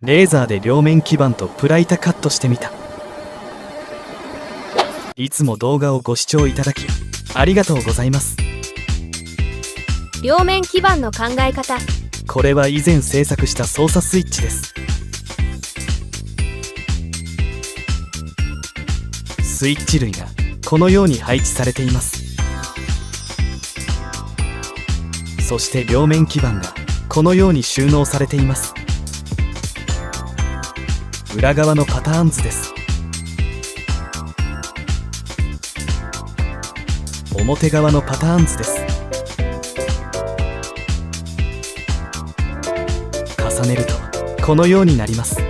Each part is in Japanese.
レーザーで両面基板とプラ板カットしてみた。いつも動画をご視聴いただきありがとうございます。両面基板の考え方。これは以前制作した操作スイッチです。スイッチ類がこのように配置されています。そして両面基板がこのように収納されています。裏側のパターン図です。表側のパターン図です。重ねるとこのようになります。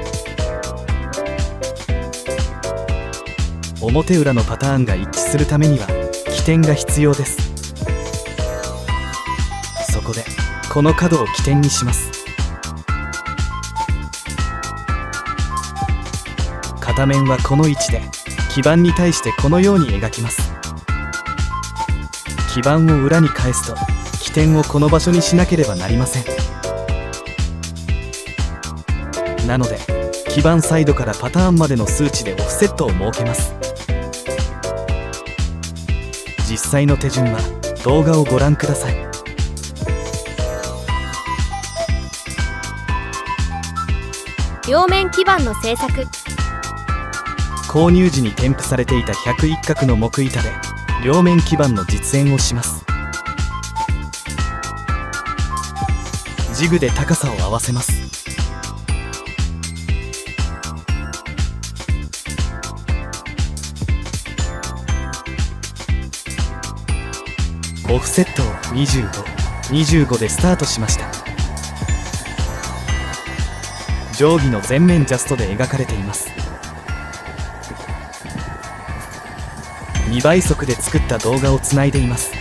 表裏のパターンが一致するためには起点が必要です。そこでこの角を起点にします。片面はこの位置で基板に対してこのように描きます。基板を裏に返すと起点をこの場所にしなければなりません。なので基板サイドからパターンまでの数値でオフセットを設けます。実際の手順は動画をご覧ください。両面基板の製作。購入時に添付されていた101角の木板で両面基板の実演をします。ジグで高さを合わせます。オフセットを25、25でスタートしました。定規の全面ジャストで描かれています。2倍速で作った動画をつないでいます。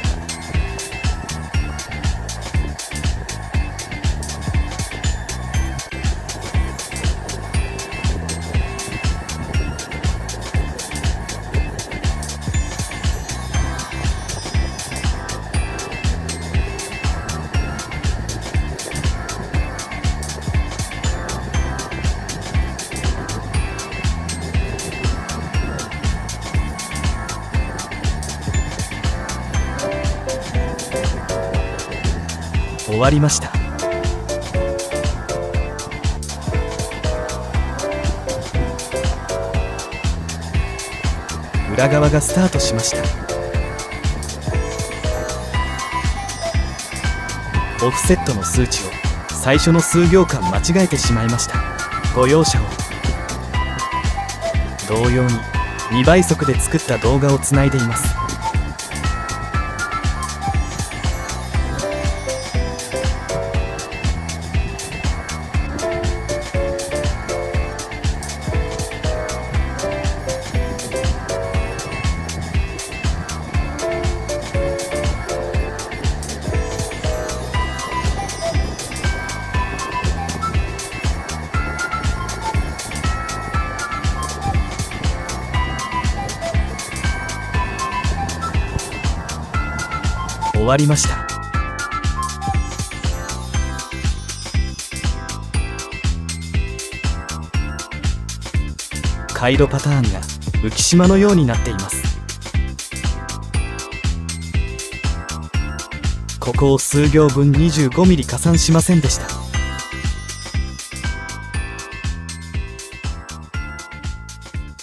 終わりました。裏側がスタートしました。オフセットの数値を最初の数行間間違えてしまいました。ご容赦を。同様に2倍速で作った動画をつないでいます。終わりました。回路パターンが浮島のようになっています。ここを数行分 25mm 加算しませんでした。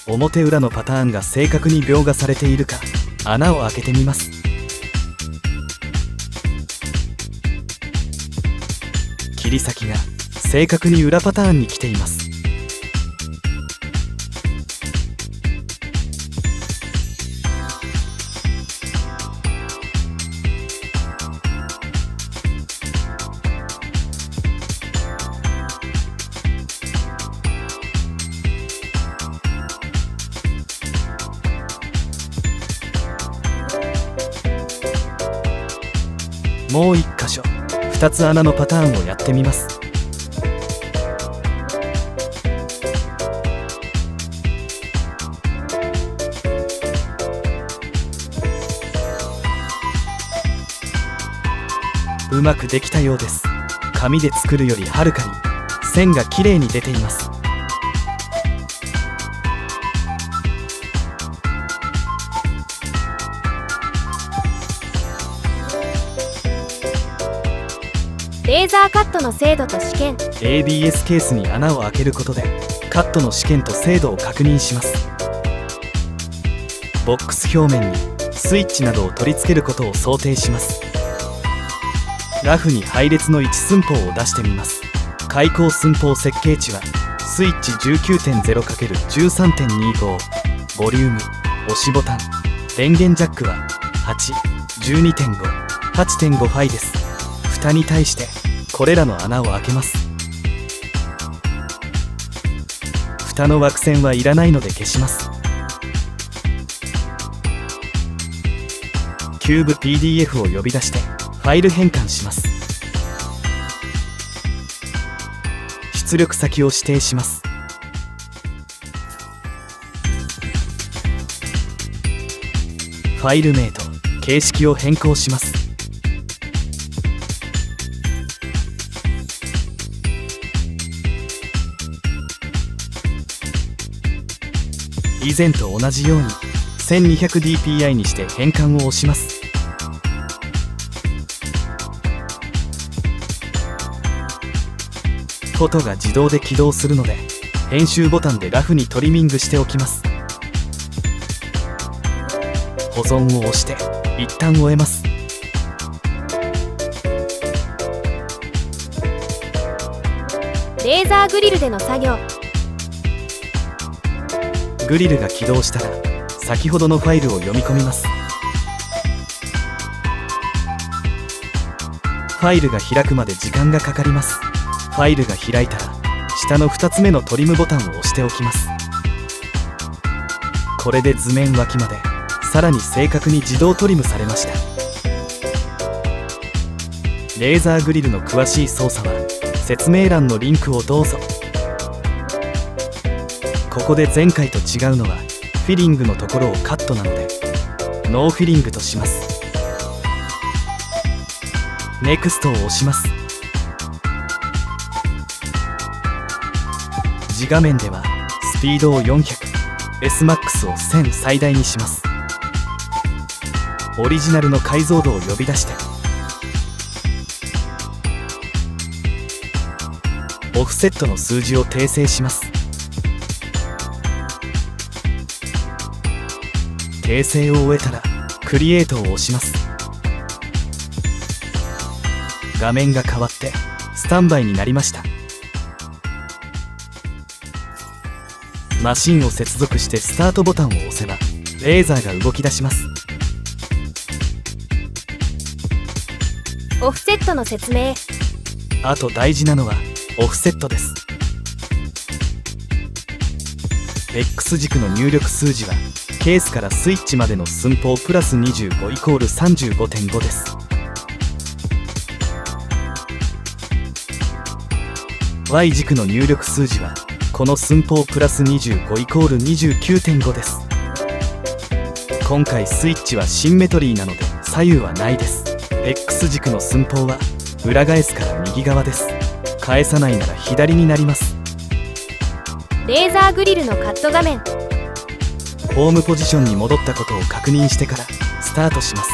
表裏のパターンが正確に描画されているか穴を開けてみます。切り先が正確に裏パターンに来ています。もう1箇所2つ穴のパターンをやってみます。うまくできたようです。紙で作るよりはるかに線がきれいに出ています。レーザーカットの精度と試験。 ABS ケースに穴を開けることでカットの試験と精度を確認します。ボックス表面にスイッチなどを取り付けることを想定します。ラフに配列の位置寸法を出してみます。開口寸法設計値はスイッチ 19.0×13.25、 ボリューム、押しボタン、電源ジャックは 8、12.5、8.5 ファイです。蓋に対してこれらの穴を開けます。蓋の枠線はいらないので消します。キューブ PDF を呼び出してファイル変換します。出力先を指定します。ファイル名と形式を変更します。以前と同じように 1200dpi にして変換を押します。フォトが自動で起動するので編集ボタンでラフにトリミングしておきます。保存を押して一旦終えます。レーザーグリルでの作業。グリルが起動したら先ほどのファイルを読み込みます。ファイルが開くまで時間がかかります。ファイルが開いたら下の2つ目のトリムボタンを押しておきます。これで図面脇までさらに正確に自動トリムされました。レーザーグリルの詳しい操作は説明欄のリンクをどうぞ。ここで前回と違うのはフィリングのところをカットなのでノーフィリングとします。NEXT を押します。次画面ではスピードを400、SMAX を1000最大にします。オリジナルの解像度を呼び出してオフセットの数字を訂正します。訂正を終えたらクリエイトを押します。画面が変わってスタンバイになりました。マシンを接続してスタートボタンを押せばレーザーが動き出します。オフセットの説明。あと大事なのはオフセットです。 X 軸の入力数字はケースからスイッチまでの寸法プラス25イコール 35.5 です。 Y 軸の入力数字はこの寸法プラス25イコール 29.5 です。今回スイッチはシンメトリーなので左右はないです。 X 軸の寸法は裏返すから右側です。返さないなら左になります。レーザーグリルのカット画面。ホームポジションに戻ったことを確認してからスタートします。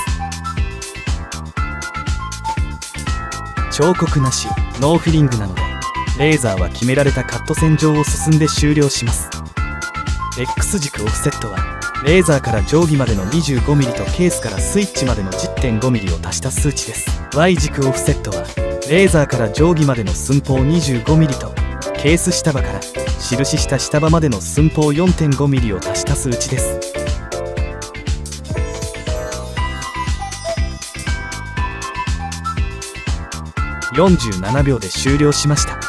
彫刻なしノーフィリングなのでレーザーは決められたカット線上を進んで終了します。 X 軸オフセットはレーザーから定規までの 25mm とケースからスイッチまでの 10.5mm を足した数値です。 Y 軸オフセットはレーザーから定規までの寸法 25mm とケース下刃から印した下刃までの寸法 4.5mm を足した数値です。47秒で終了しました。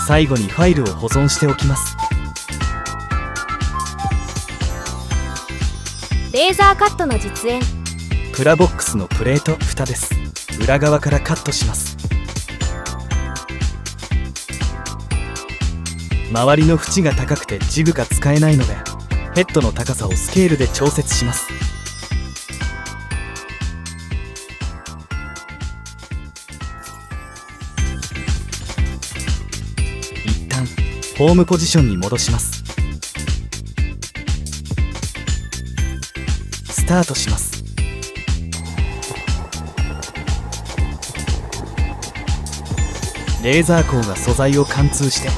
最後にファイルを保存しておきます。レーザーカットの実演。プラボックスのプレート蓋です。裏側からカットします。周りの縁が高くてジグが使えないのでヘッドの高さをスケールで調節します。ホームポジションに戻します。スタートします。レーザー光が素材を貫通して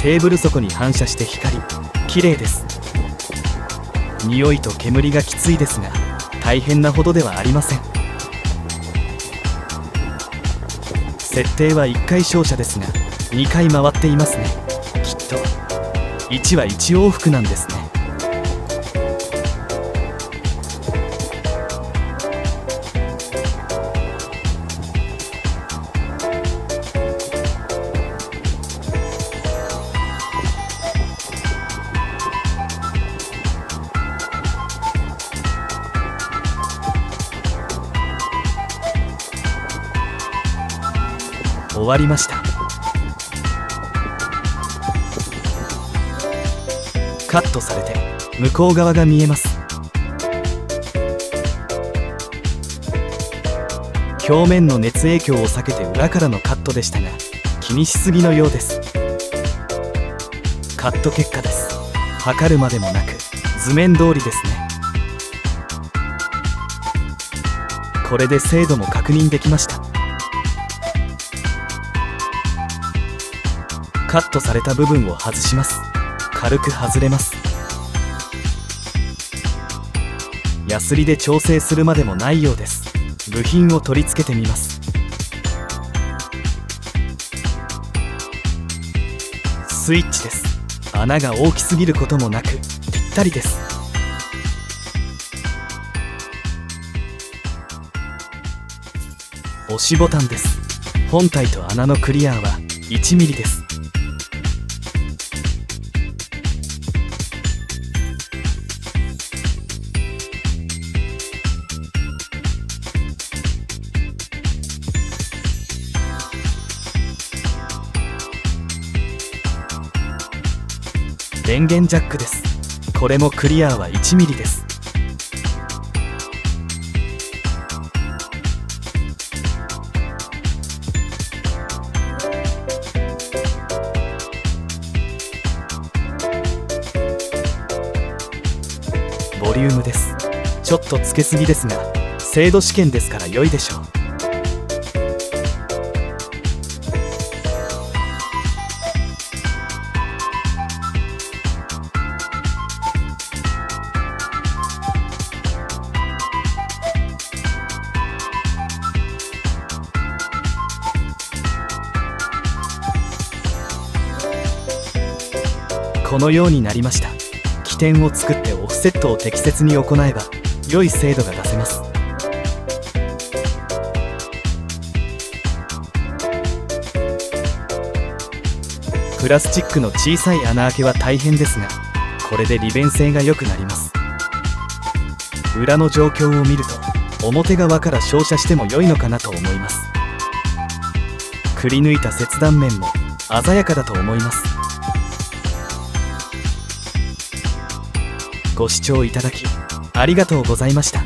テーブル底に反射して光り、綺麗です。匂いと煙がきついですが大変なほどではありません。設定は1回照射ですが2回回っていますね。きっと1は1往復なんですね。終わりました。カットされて向こう側が見えます。表面の熱影響を避けて裏からのカットでしたが気にしすぎのようです。カット結果です。測るまでもなく図面通りですね。これで精度も確認できました。カットされた部分を外します。軽く外れます。ヤスリで調整するまでもないようです。部品を取り付けてみます。スイッチです。穴が大きすぎることもなくぴったりです。押しボタンです。本体と穴のクリアは1ミリです。電源ジャックです。これもクリアは1ミリです。ボリュームです。ちょっとつけすぎですが精度試験ですから良いでしょう。このようになりました。起点を作ってオフセットを適切に行えば良い精度が出せます。プラスチックの小さい穴開けは大変ですがこれで利便性が良くなります。裏の状況を見ると表側から照射しても良いのかなと思います。くり抜いた切断面も鮮やかだと思います。ご視聴いただきありがとうございました。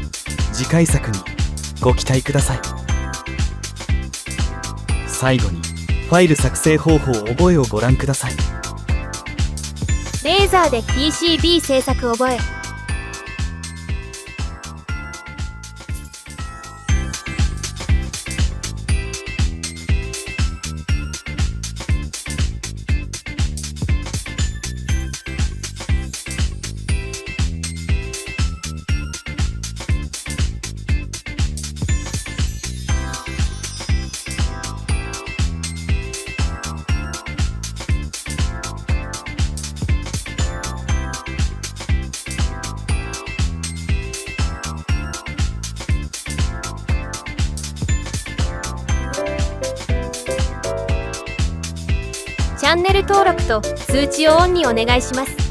次回作にご期待ください。最後にファイル作成方法覚えをご覧ください。レーザーで PCB 制作覚え。チャンネル登録と通知をオンにお願いします。